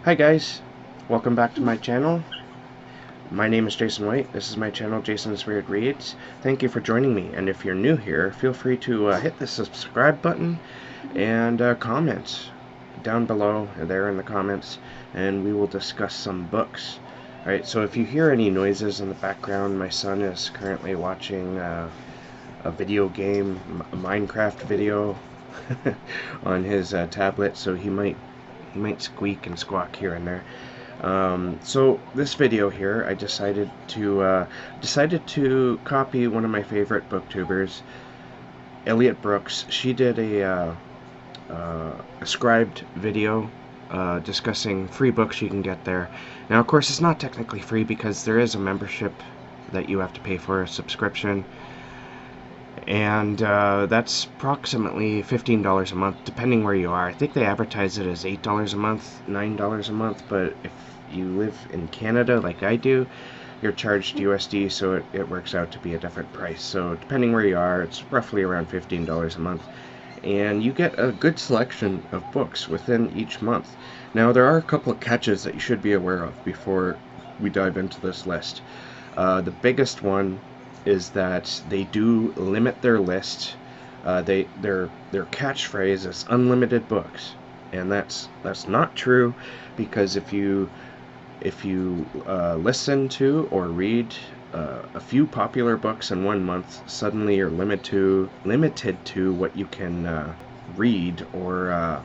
Hi guys, welcome back to my channel. My name is Jason White. This is my channel, Jason's Weird Reads. Thank you for joining me, and if you're new here, feel free to hit the subscribe button and comment down below there in the comments, and we will discuss some books. Alright, so if you hear any noises in the background, my son is currently watching a video game, a Minecraft video on his tablet, so he might squeak and squawk here and there. So this video here, I decided to copy one of my favorite booktubers, Elliot Brooks. She did a Scribd video discussing free books you can get there. Now, of course, it's not technically free because there is a membership that you have to pay for, a subscription. And that's approximately $15 a month, depending where you are. I think they advertise it as $8 a month, $9 a month, but if you live in Canada like I do, you're charged USD, so it works out to be a different price. So depending where you are, it's roughly around $15 a month. And you get a good selection of books within each month. Now, there are a couple of catches that you should be aware of before we dive into this list. The biggest one is that they do limit their list. Their catchphrase is unlimited books, and that's not true, because if you listen to or read a few popular books in one month, suddenly you're limited to what you can read or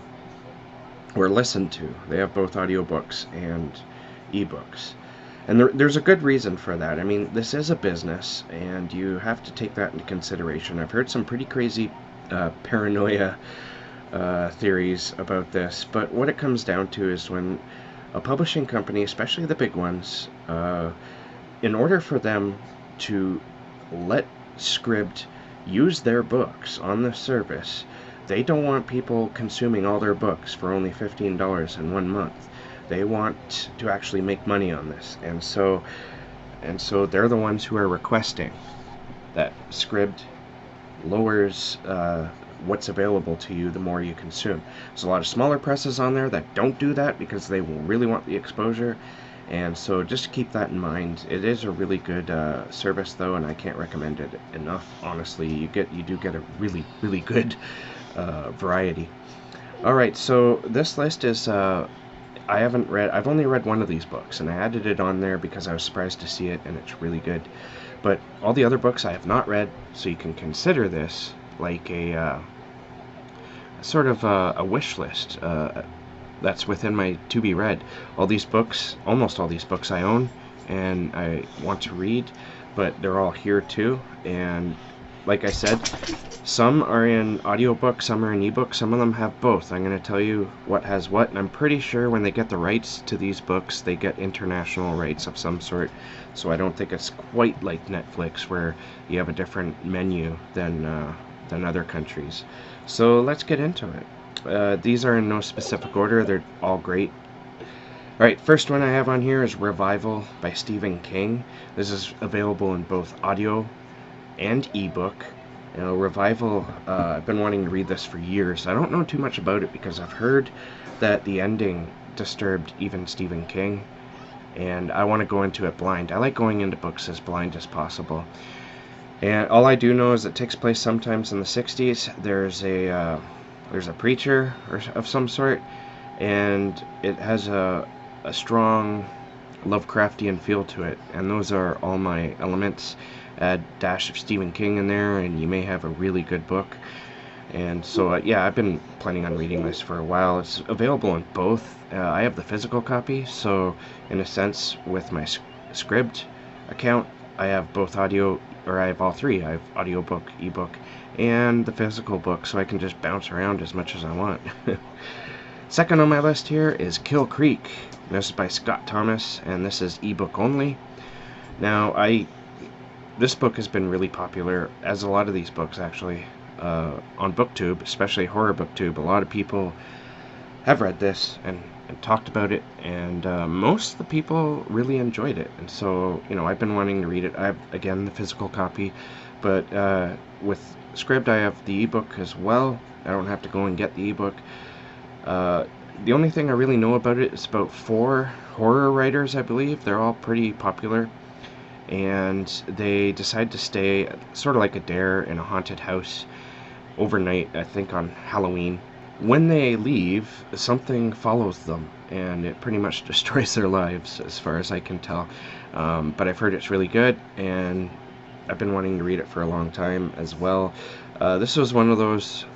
listen to. They have both audiobooks and ebooks. And there's a good reason for that. I mean, this is a business, and you have to take that into consideration. I've heard some pretty crazy paranoia theories about this, but what it comes down to is when a publishing company, especially the big ones, in order for them to let Scribd use their books on the service, they don't want people consuming all their books for only $15 in 1 month. They want to actually make money on this, and so they're the ones who are requesting that Scribd lowers what's available to you the more you consume. There's a lot of smaller presses on there that don't do that because they really want the exposure, and so just keep that in mind. It is a really good service though, and I can't recommend it enough. Honestly, you do get a really good variety. All right, so this list is I've only read one of these books, and I added it on there because I was surprised to see it, and it's really good. But all the other books I have not read, so you can consider this like a sort of a wish list that's within my to be read. Almost all these books I own and I want to read, but they're all here too. And like I said, some are in audiobook, some are in ebook, some of them have both. I'm going to tell you what has what, and I'm pretty sure when they get the rights to these books, they get international rights of some sort. So I don't think it's quite like Netflix, where you have a different menu than other countries. So let's get into it. These are in no specific order, they're all great. Alright, first one I have on here is Revival by Stephen King. This is available in both audio and ebook. You know, Revival, I've been wanting to read this for years. I don't know too much about it because I've heard that the ending disturbed even Stephen King, and I want to go into it blind. I like going into books as blind as possible. And all I do know is it takes place sometimes in the 60s. There's a preacher of some sort, and it has a strong Lovecraftian feel to it, and those are all my elements. Add a dash of Stephen King in there, and you may have a really good book. And so, yeah, I've been planning on reading this for a while. It's available in both. I have the physical copy, so in a sense, with my Scribd account, I have both I have all three. I have audiobook, ebook, and the physical book, so I can just bounce around as much as I want. Second on my list here is Kill Creek. This is by Scott Thomas, and this is ebook only. Now, this book has been really popular, as a lot of these books actually, on BookTube, especially Horror BookTube. A lot of people have read this and talked about it, and most of the people really enjoyed it. And so, you know, I've been wanting to read it. I have, again, the physical copy, but with Scribd I have the ebook as well. I don't have to go and get the ebook. The only thing I really know about it is about 4 horror writers, I believe. They're all pretty popular, and they decide to stay sort of like a dare in a haunted house overnight, I think on Halloween. When they leave, something follows them, and it pretty much destroys their lives, as far as I can tell. But I've heard it's really good, and I've been wanting to read it for a long time as well. This was one of those,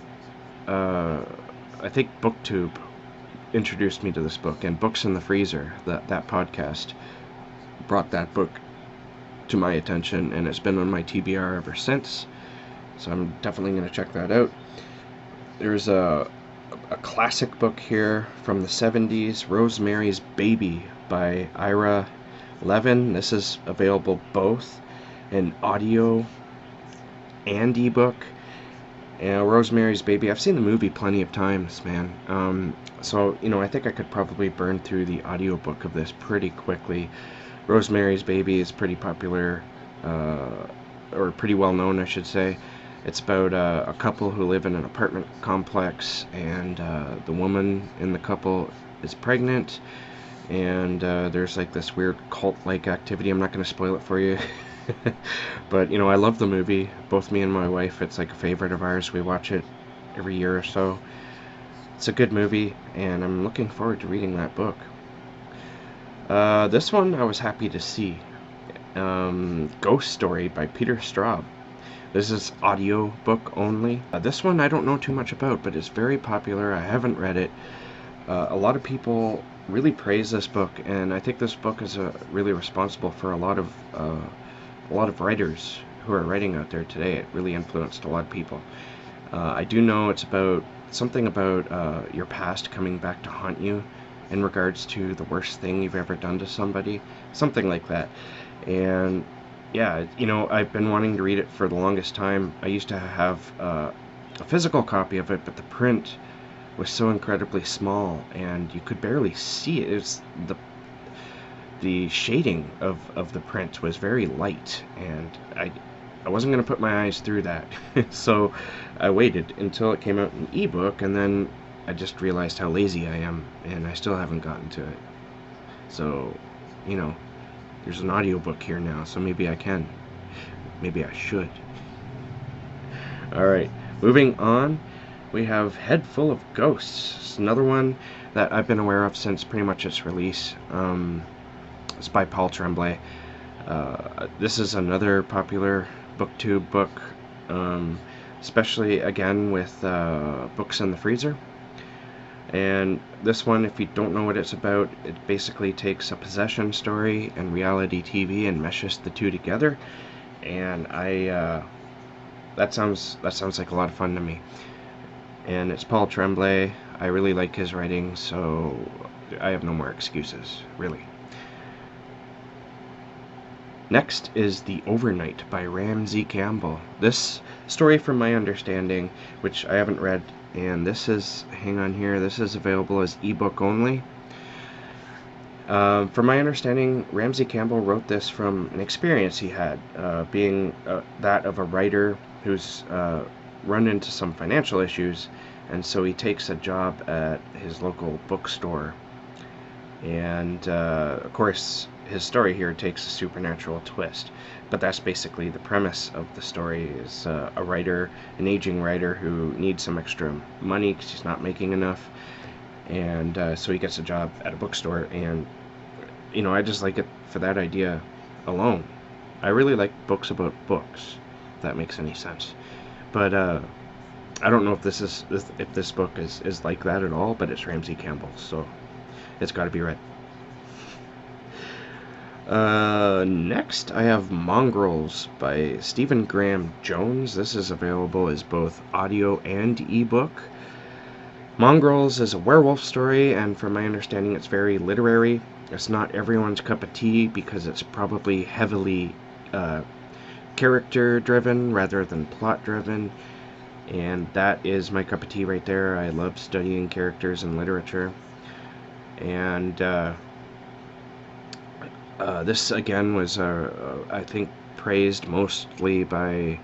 I think BookTube introduced me to this book, and Books in the Freezer, that podcast, brought that book to my attention, and it's been on my TBR ever since. So I'm definitely going to check that out. There's a classic book here from the 70s, Rosemary's Baby by Ira Levin. This is available both in audio and ebook. Rosemary's Baby, I've seen the movie plenty of times, man. So, I think I could probably burn through the audiobook of this pretty quickly. Rosemary's Baby is pretty popular, or pretty well known, I should say. It's about a couple who live in an apartment complex, and the woman in the couple is pregnant, and there's like this weird cult-like activity. I'm not going to spoil it for you. But, I love the movie. Both me and my wife, it's like a favorite of ours. We watch it every year or so. It's a good movie, and I'm looking forward to reading that book. This one I was happy to see. Ghost Story by Peter Straub. This is audio book only. This one I don't know too much about, but it's very popular. I haven't read it. A lot of people really praise this book, and I think this book is really responsible for a lot of writers who are writing out there today. It really influenced a lot of people. I do know it's about something about your past coming back to haunt you in regards to the worst thing you've ever done to somebody, something like that. And yeah, I've been wanting to read it for the longest time. I used to have a physical copy of it, but the print was so incredibly small, and you could barely see it. It's the shading of the print was very light, and I wasn't going to put my eyes through that. So I waited until it came out in ebook, and then I just realized how lazy I am, and I still haven't gotten to it. So, there's an audiobook here now, so maybe I can. Maybe I should. Alright, moving on, we have Head Full of Ghosts. It's another one that I've been aware of since pretty much its release. It's by Paul Tremblay. This is another popular BookTube book, especially, again, with Books in the Freezer. And this one, if you don't know what it's about, it basically takes a possession story and reality TV and meshes the two together. And that sounds like a lot of fun to me. And it's Paul Tremblay. I really like his writing, so I have no more excuses, really. Next is The Overnight by Ramsey Campbell. This story, from my understanding, which I haven't read, and this is, hang on here, this is available as ebook only. From my understanding, Ramsey Campbell wrote this from an experience he had, being that of a writer who's run into some financial issues, and so he takes a job at his local bookstore. And, of course, his story here takes a supernatural twist. But that's basically the premise of the story, is a writer, an aging writer who needs some extra money because he's not making enough. And so he gets a job at a bookstore, and, I just like it for that idea alone. I really like books about books, if that makes any sense. But I don't know if this book is like that at all, but it's Ramsey Campbell, so it's got to be read. Next, I have Mongrels by Stephen Graham Jones. This is available as both audio and ebook. Mongrels is a werewolf story, and from my understanding, it's very literary. It's not everyone's cup of tea because it's probably heavily character-driven rather than plot-driven, and that is my cup of tea right there. I love studying characters in literature. And this, again, was, I think, praised mostly by,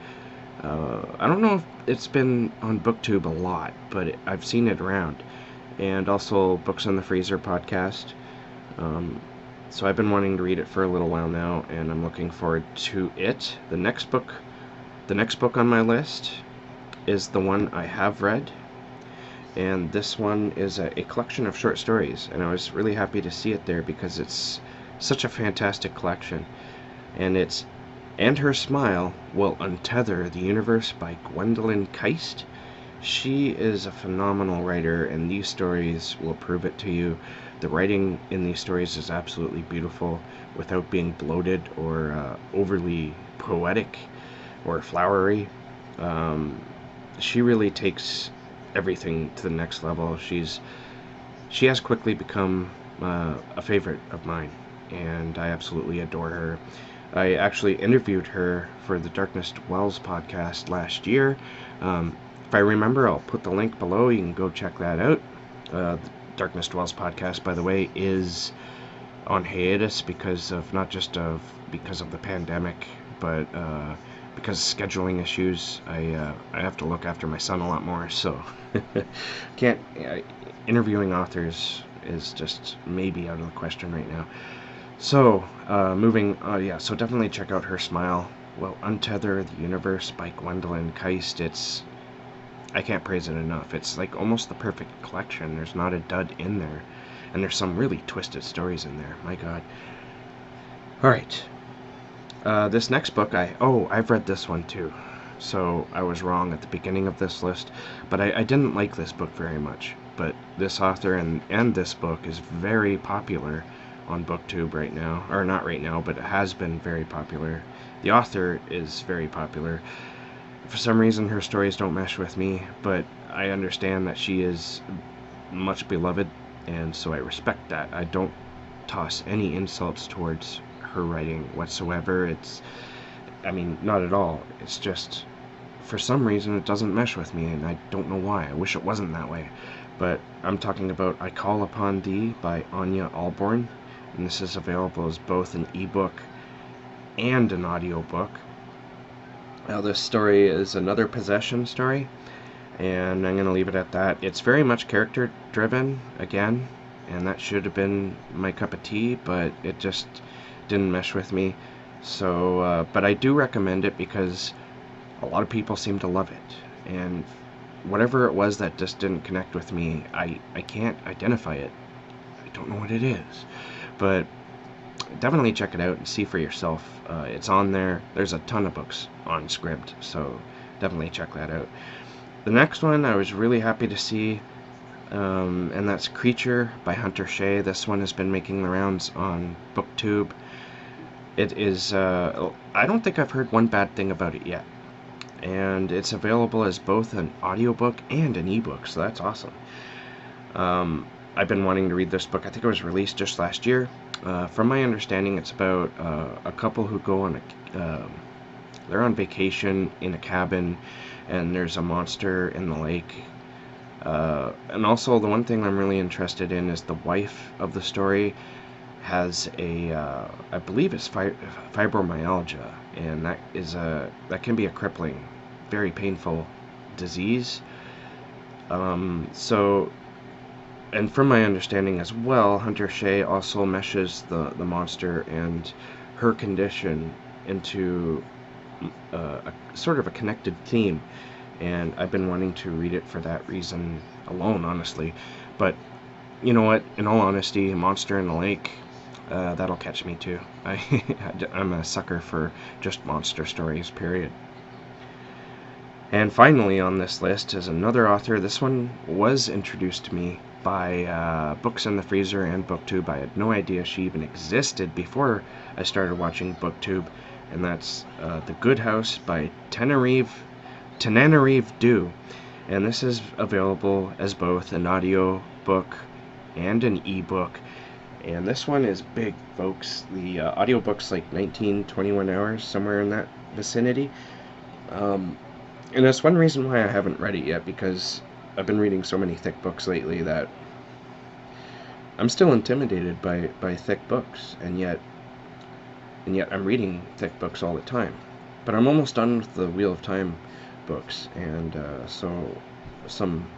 I don't know if it's been on BookTube a lot, but I've seen it around. and also Books in the Freezer podcast. So I've been wanting to read it for a little while now, and I'm looking forward to it. The next book on my list is the one I have read, and this one is a collection of short stories, and I was really happy to see it there because it's such a fantastic collection. And it's "And Her Smile Will Untether the Universe" by Gwendolyn Kiste. She is a phenomenal writer, and these stories will prove it to you. The writing in these stories is absolutely beautiful without being bloated or overly poetic or flowery. She really takes everything to the next level. She has quickly become a favorite of mine, and I absolutely adore her. I actually interviewed her for the Darkness Dwells podcast last year. If I remember, I'll put the link below. You can go check that out. The Darkness Dwells podcast, by the way, is on hiatus because of because of the pandemic, but because of scheduling issues. I have to look after my son a lot more, so can't interviewing authors is just maybe out of the question right now. So so definitely check out Her Smile Will Untether the Universe by Gwendolyn Kiste. I can't praise it enough. It's like almost the perfect collection. There's not a dud in there, and there's some really twisted stories in there. My God. All right. This next book, I've read this one too, so I was wrong at the beginning of this list, but I didn't like this book very much. But this author and this book is very popular on Booktube right now, or not right now, but it has been very popular. The author is very popular. For some reason, her stories don't mesh with me, but I understand that she is much beloved, and so I respect that. I don't toss any insults towards her writing whatsoever. Not at all. It's just, for some reason, it doesn't mesh with me, and I don't know why. I wish it wasn't that way. But I'm talking about I Call Upon Thee by Ania Ahlborn, and this is available as both an ebook and an audiobook. Now, this story is another possession story, and I'm going to leave it at that. It's very much character-driven, again, and that should have been my cup of tea, but it just didn't mesh with me. So, but I do recommend it because a lot of people seem to love it, and whatever it was that just didn't connect with me, I can't identify it. I don't know what it is, but definitely check it out and see for yourself. It's on there. There's a ton of books on Scribd, so definitely check that out. The next one I was really happy to see, and that's Creature by Hunter Shea. This one has been making the rounds on Booktube. It is, I don't think I've heard one bad thing about it yet, and it's available as both an audiobook and an ebook, so that's awesome. I've been wanting to read this book. I think it was released just last year. From my understanding, it's about a couple who go on they're on vacation in a cabin, and there's a monster in the lake. And also, the one thing I'm really interested in is the wife of the story has I believe it's fibromyalgia, and that can be a crippling, very painful disease. And from my understanding as well, Hunter Shea also meshes the monster and her condition into a sort of a connected theme, and I've been wanting to read it for that reason alone, honestly. But you know what? In all honesty, a monster in the lake, that'll catch me too. I'm a sucker for just monster stories, period. And finally on this list is another author. This one was introduced to me by Books in the Freezer and Booktube. I had no idea she even existed before I started watching Booktube, and that's The Good House by Tananarive Due. And this is available as both an audio book and an ebook. And this one is big, folks. The audiobook's like 19-21 hours, somewhere in that vicinity. And that's one reason why I haven't read it yet, because I've been reading so many thick books lately that I'm still intimidated by thick books, and yet I'm reading thick books all the time. But I'm almost done with the Wheel of Time books, and so some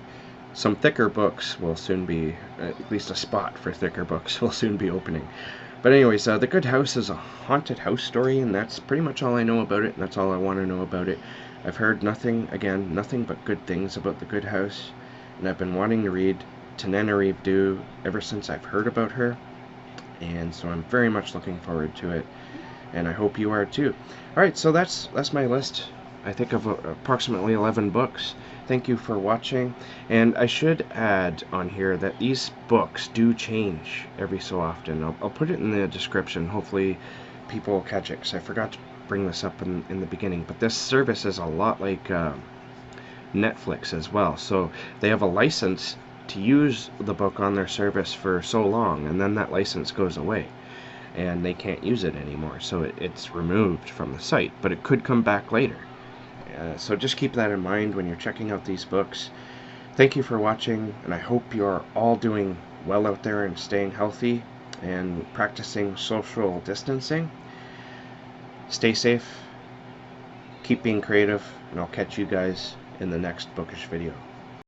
some thicker books will soon be, at least a spot for thicker books will soon be opening. But anyways, The Good House is a haunted house story, and that's pretty much all I know about it, and that's all I want to know about it. I've heard nothing but good things about The Good House, and I've been wanting to read Tananarive Due ever since I've heard about her, and so I'm very much looking forward to it, and I hope you are too. Alright, so that's my list, I think, of approximately 11 books. Thank you for watching, and I should add on here that these books do change every so often. I'll put it in the description. Hopefully people will catch it, because I forgot to bring this up in the beginning, but this service is a lot like Netflix as well. So they have a license to use the book on their service for so long, and then that license goes away and they can't use it anymore, so it's removed from the site, but it could come back later. So just keep that in mind when you're checking out these books. Thank you for watching, and I hope you're all doing well out there and staying healthy and practicing social distancing. Stay safe, keep being creative, and I'll catch you guys in the next bookish video.